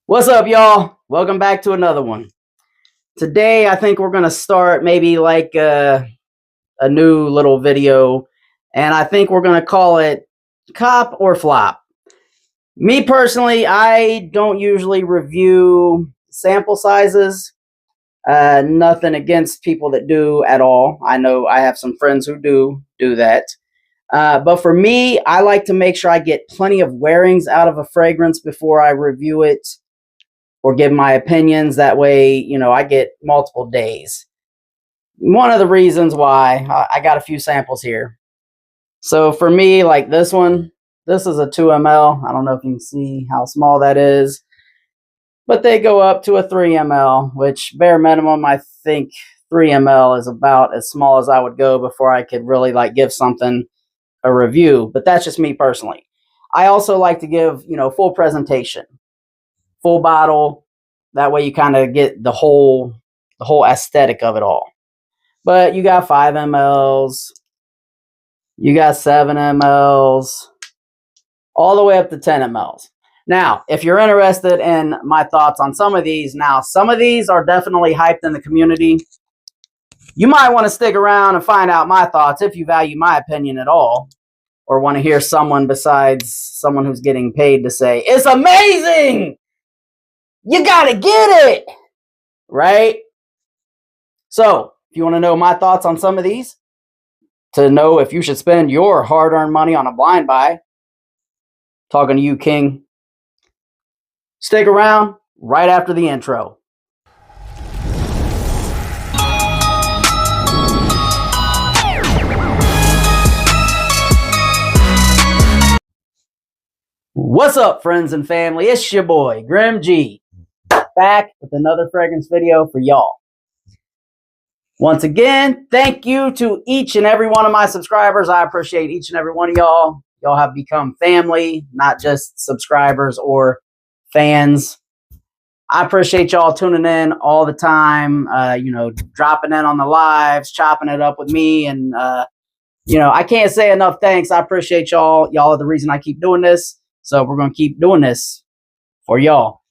What's up, y'all? Welcome back to another one. Today, I think we're going to start maybe like a new little video, and I think we're going to call it Cop or Flop. Me personally, I don't usually review sample sizes. Nothing against people that do at all. I know I have some friends who do that. But for me, I like to make sure I get plenty of wearings out of a fragrance before I review it or give my opinions. That way, I get multiple days. One of the reasons why I got a few samples here. So for me, like this one, this is a 2 ml. I don't know if you can see how small that is, but they go up to a 3 ml, which bare minimum, I think 3 ml is about as small as I would go before I could really like give something a review. But that's just me personally. I also like to give, full presentation, full bottle. That way you kind of get the whole aesthetic of it all. But you got 5 mLs, you got 7 mLs, all the way up to 10 mLs. Now, if you're interested in my thoughts on some of these, some of these are definitely hyped in the community. You might want to stick around and find out my thoughts if you value my opinion at all, or want to hear someone besides someone who's getting paid to say, it's amazing! You gotta get it! Right? So, if you want to know my thoughts on some of these, to know if you should spend your hard-earned money on a blind buy, talking to you, King, stick around right after the intro. What's up, friends and family? It's your boy, Grim G, back with another fragrance video for y'all. Once again, thank you to each and every one of my subscribers. I appreciate each and every one of y'all. Y'all have become family, not just subscribers or fans. I appreciate y'all tuning in all the time, dropping in on the lives, chopping it up with me. And, I can't say enough thanks. I appreciate y'all. Y'all are the reason I keep doing this. So we're going to keep doing this for y'all.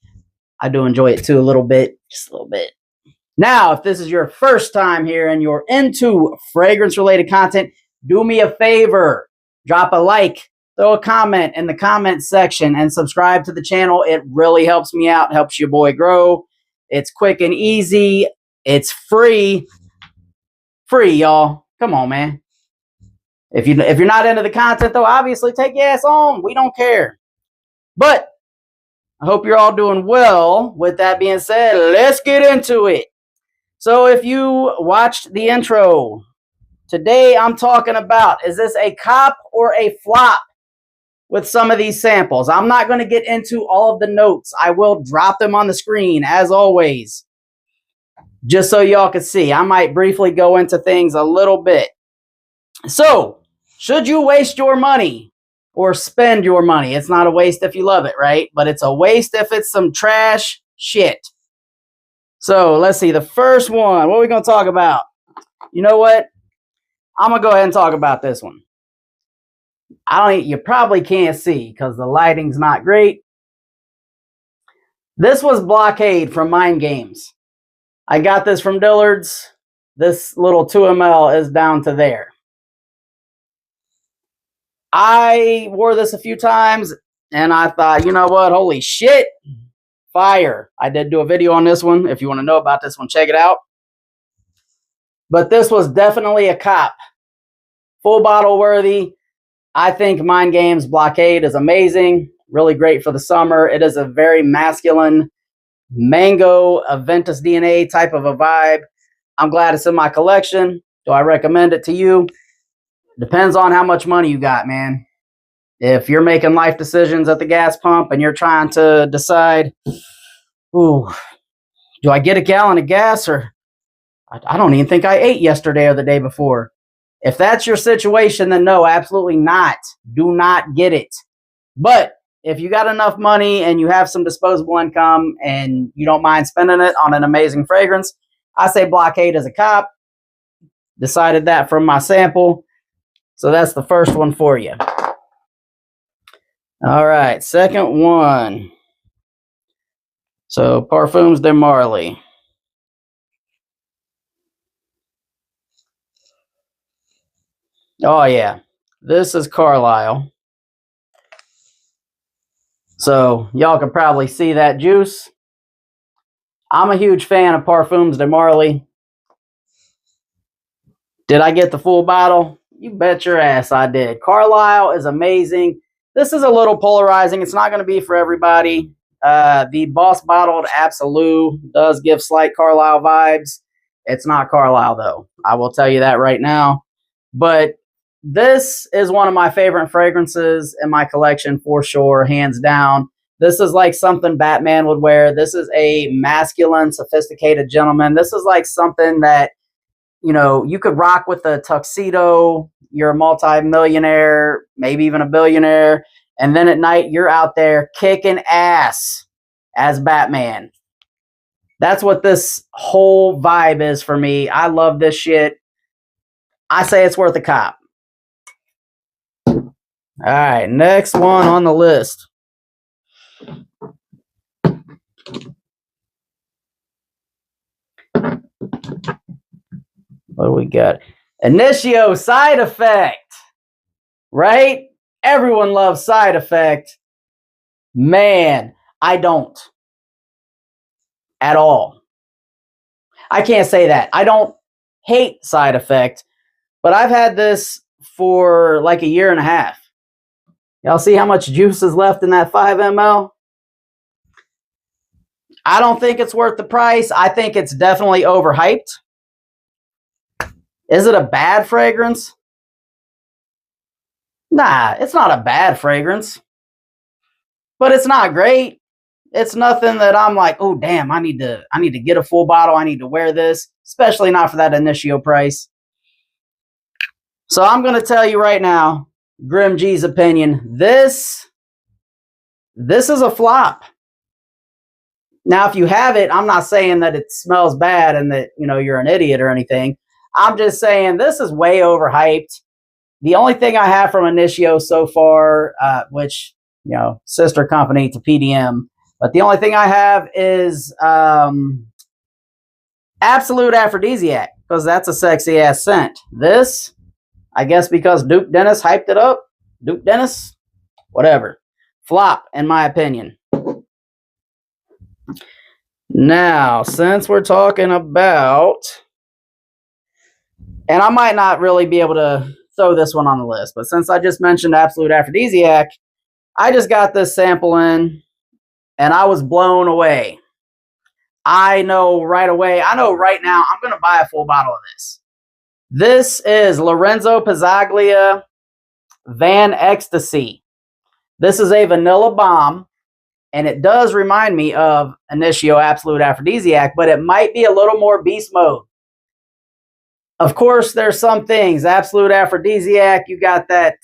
I do enjoy it too, a little bit, just a little bit. Now, if this is your first time here and you're into fragrance-related content, do me a favor. Drop a like, throw a comment in the comment section, and subscribe to the channel. It really helps me out, helps your boy grow. It's quick and easy. It's free. Free, y'all. Come on, man. If you're not into the content, though, obviously take your ass on. We don't care. But I hope you're all doing well. With that being said, let's get into it. So if you watched the intro, today I'm talking about, is this a cop or a flop with some of these samples? I'm not going to get into all of the notes. I will drop them on the screen as always, just so y'all can see. I might briefly go into things a little bit. So, should you waste your money or spend your money? It's not a waste if you love it, right? But it's a waste if it's some trash shit. So let's see, the first one, what are we going to talk about? You know what? I'm going to go ahead and talk about this one. You probably can't see because the lighting's not great. This was Blockade from Mind Games. I got this from Dillard's. This little 2 ml is down to there. I wore this a few times and I thought, you know what? Holy shit. Fire. I did do a video on this one. If you want to know about this one, check it out. But this was definitely a cop. Full bottle worthy. I think Mind Games Blockade is amazing. Really great for the summer. It is a very masculine mango Aventus DNA type of a vibe. I'm glad it's in my collection. Do I recommend it to you? Depends on how much money you got, man. If you're making life decisions at the gas pump and you're trying to decide, ooh, do I get a gallon of gas or I don't even think I ate yesterday or the day before. If that's your situation, then no, absolutely not. Do not get it. But if you got enough money and you have some disposable income and you don't mind spending it on an amazing fragrance, I say Blockade is a cop. Decided that from my sample. So that's the first one for you. All right, second one. So, Parfums de Marly. Oh, yeah. This is Carlisle. So, y'all can probably see that juice. I'm a huge fan of Parfums de Marly. Did I get the full bottle? You bet your ass I did. Carlisle is amazing. This is a little polarizing. It's not going to be for everybody. The Boss Bottled Absolute does give slight Carlisle vibes. It's not Carlisle, though. I will tell you that right now. But this is one of my favorite fragrances in my collection for sure, hands down. This is like something Batman would wear. This is a masculine, sophisticated gentleman. This is like something that, you know, you could rock with a tuxedo. You're a multi-millionaire, maybe even a billionaire. And then at night, you're out there kicking ass as Batman. That's what this whole vibe is for me. I love this shit. I say it's worth a cop. All right, next one on the list. What do we got? Initio Side Effect. Right? Everyone loves Side Effect. Man, I don't. At all. I can't say that. I don't hate Side Effect, but I've had this for like a year and a half. Y'all see how much juice is left in that 5 ml? I don't think it's worth the price. I think it's definitely overhyped. Is it a bad fragrance? Nah, it's not a bad fragrance. But it's not great. It's nothing that I'm like, oh damn, I need to get a full bottle. I need to wear this, especially not for that Initio price. So I'm going to tell you right now, Grim G's opinion, this is a flop. Now, if you have it, I'm not saying that it smells bad and that, you know, you're an idiot or anything. I'm just saying this is way overhyped. The only thing I have from Initio so far, which, you know, sister company to PDM, but the only thing I have is Absolute Aphrodisiac, because that's a sexy ass scent. This, I guess because Duke Dennis hyped it up. Duke Dennis, whatever. Flop, in my opinion. Now, since we're talking about, and I might not really be able to throw this one on the list, but since I just mentioned Absolute Aphrodisiac, I just got this sample in, and I was blown away. I know right away, I know right now, I'm going to buy a full bottle of this. This is Lorenzo Pizzaglia Van Ecstasy. This is a vanilla bomb, and it does remind me of Initio Absolute Aphrodisiac, but it might be a little more beast mode. Of course, there's some things. Absolute Aphrodisiac, you got that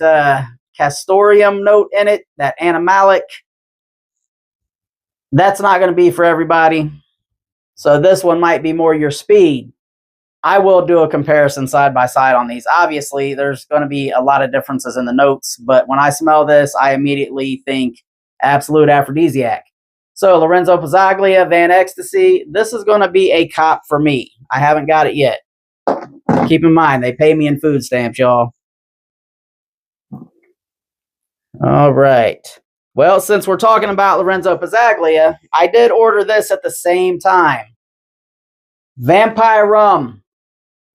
castoreum note in it, that animalic. That's not going to be for everybody. So this one might be more your speed. I will do a comparison side by side on these. Obviously, there's going to be a lot of differences in the notes, but when I smell this, I immediately think Absolute Aphrodisiac. So Lorenzo Pizzaglia Van Ecstasy, this is going to be a cop for me. I haven't got it yet. Keep in mind, they pay me in food stamps, y'all. All right. Well, since we're talking about Lorenzo Pizzaglia, I did order this at the same time. Vampire Rum.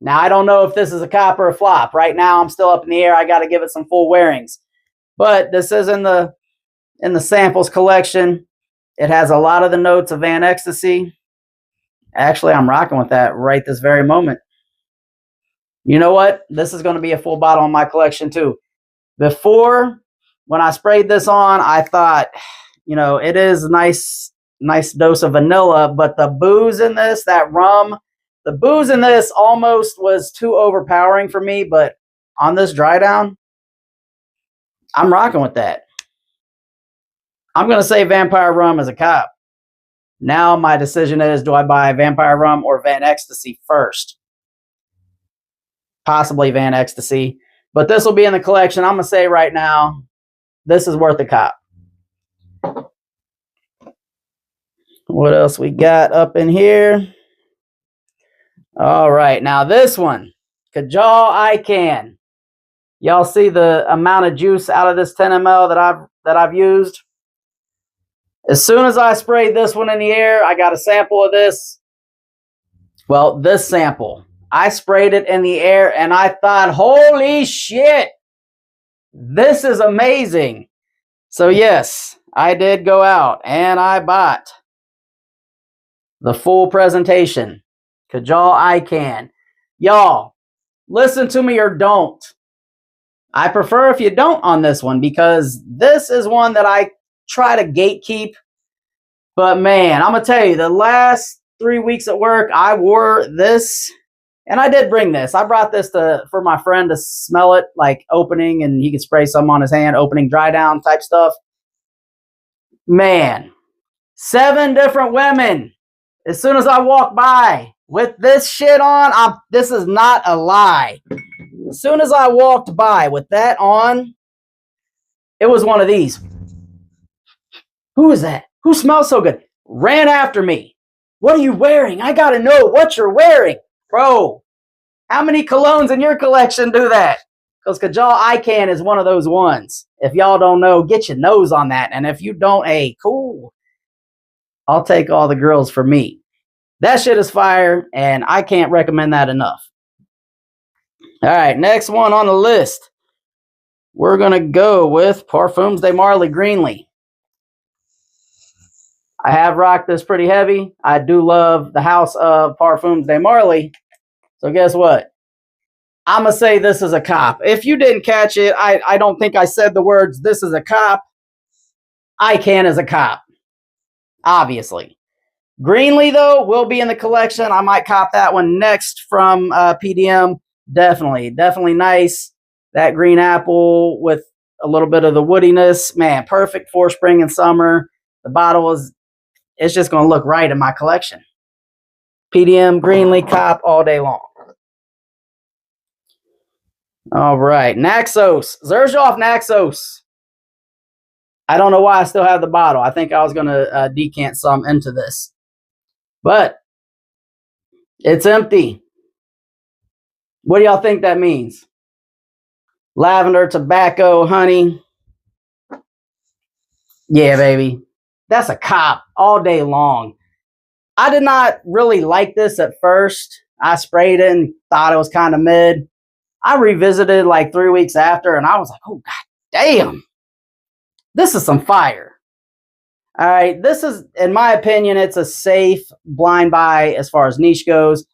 Now, I don't know if this is a cop or a flop. Right now, I'm still up in the air. I got to give it some full wearings. But this is in the samples collection. It has a lot of the notes of Van Ecstasy. Actually, I'm rocking with that right this very moment. You know what? This is going to be a full bottle in my collection too. Before, when I sprayed this on, I thought, you know, it is a nice dose of vanilla, but the booze in this, that rum, the booze in this almost was too overpowering for me, but on this dry down, I'm rocking with that. I'm going to say Vampire Rum is a cop. Now my decision is, do I buy Vampire Rum or Van Ecstasy first? Possibly Van Ecstasy, but this will be in the collection. I'm going to say right now, this is worth a cop. What else we got up in here? All right, now this one, Kajal ICAN. Y'all see the amount of juice out of this 10 ml that I've used? As soon as I sprayed this one in the air, I got a sample of this. Well, this sample, I sprayed it in the air and I thought, holy shit, this is amazing. So yes, I did go out and I bought the full presentation, Kajal ICAN. Y'all, listen to me or don't. I prefer if you don't on this one because this is one that I try to gatekeep. But man, I'm going to tell you, the last 3 weeks at work, I wore this. And I did bring this. I brought this for my friend to smell it, like opening, and he could spray some on his hand, opening, dry down type stuff. Man, 7 different women, as soon as I walk by with this shit on, this is not a lie. As soon as I walked by with that on, it was one of these. Who is that? Who smells so good? Ran after me. What are you wearing? I got to know what you're wearing. Bro, how many colognes in your collection do that? Because Kajal ICAN is one of those ones. If y'all don't know, get your nose on that. And if you don't, hey, cool. I'll take all the girls for me. That shit is fire, and I can't recommend that enough. All right, next one on the list. We're going to go with Parfums de Marly Greenly. I have rocked this pretty heavy. I do love the house of Parfums de Marly. So guess what? I'm going to say this is a cop. If you didn't catch it, I don't think I said the words, this is a cop. ICAN is a cop. Obviously. Greenly, though, will be in the collection. I might cop that one next from PDM. Definitely nice. That green apple with a little bit of the woodiness. Man, perfect for spring and summer. The bottle it's just going to look right in my collection. PDM, Greenly, cop all day long. All right, Naxos. Xerjoff Naxos. I don't know why I still have the bottle. I think I was going to decant some into this. But it's empty. What do y'all think that means? Lavender, tobacco, honey. Yeah, baby. That's a cop all day long. I did not really like this at first. I sprayed it and thought it was kind of mid. I revisited like 3 weeks after and I was like, oh, god damn. This is some fire. All right, this is, in my opinion, it's a safe blind buy as far as niche goes.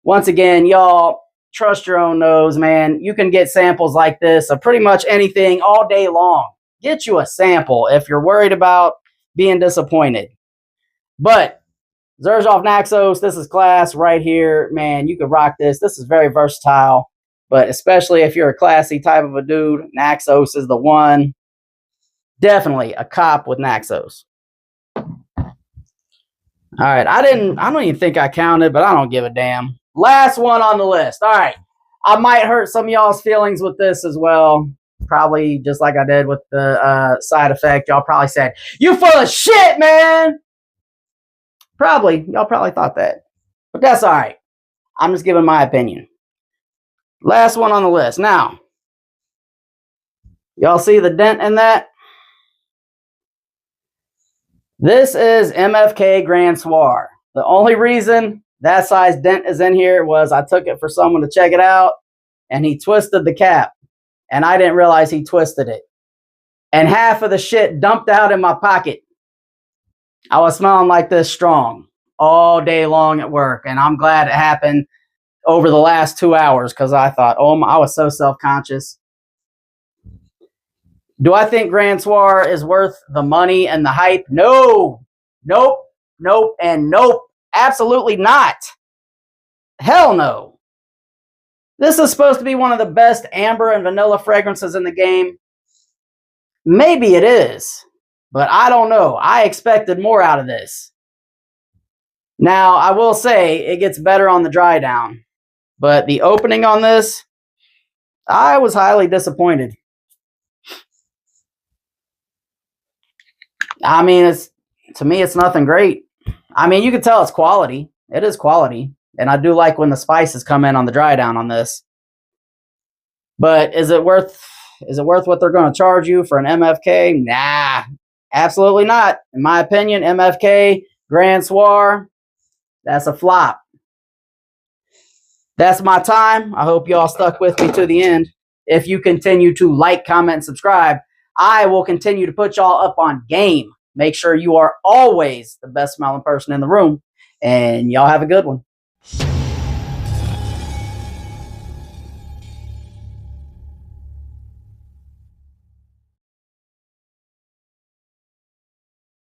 Once again, y'all, trust your own nose, man. You can get samples like this of pretty much anything all day long. Get you a sample if you're worried about being disappointed. But Xerjoff Naxos, this is class right here. Man, you could rock this. This is very versatile. But especially if you're a classy type of a dude, Naxos is the one. Definitely a cop with Naxos. All right, I don't even think I counted, but I don't give a damn. Last one on the list. All right, I might hurt some of y'all's feelings with this as well. Probably just like I did with the side effect. Y'all probably said, you full of shit, man. Y'all probably thought that. But that's all right. I'm just giving my opinion. Last one on the list. Now, y'all see the dent in that? This is MFK Grand Soir. The only reason that size dent is in here was I took it for someone to check it out, and he twisted the cap, and I didn't realize he twisted it. And half of the shit dumped out in my pocket. I was smelling like this strong all day long at work, and I'm glad it happened over the last 2 hours because I thought, oh my, I was so self-conscious. Do I think Grand Soir is worth the money and the hype? No. Nope. Nope. And nope. Absolutely not. Hell no. This is supposed to be one of the best amber and vanilla fragrances in the game. Maybe it is, but I don't know. I expected more out of this. Now, I will say it gets better on the dry down, but the opening on this, I was highly disappointed. I mean, to me, it's nothing great. I mean, you can tell it's quality. It is quality. And I do like when the spices come in on the dry down on this. But is it worth what they're going to charge you for an MFK? Nah, absolutely not. In my opinion, MFK Grand Soir, that's a flop. That's my time. I hope y'all stuck with me to the end. If you continue to like, comment, and subscribe, I will continue to put y'all up on game. Make sure you are always the best smelling person in the room. And y'all have a good one.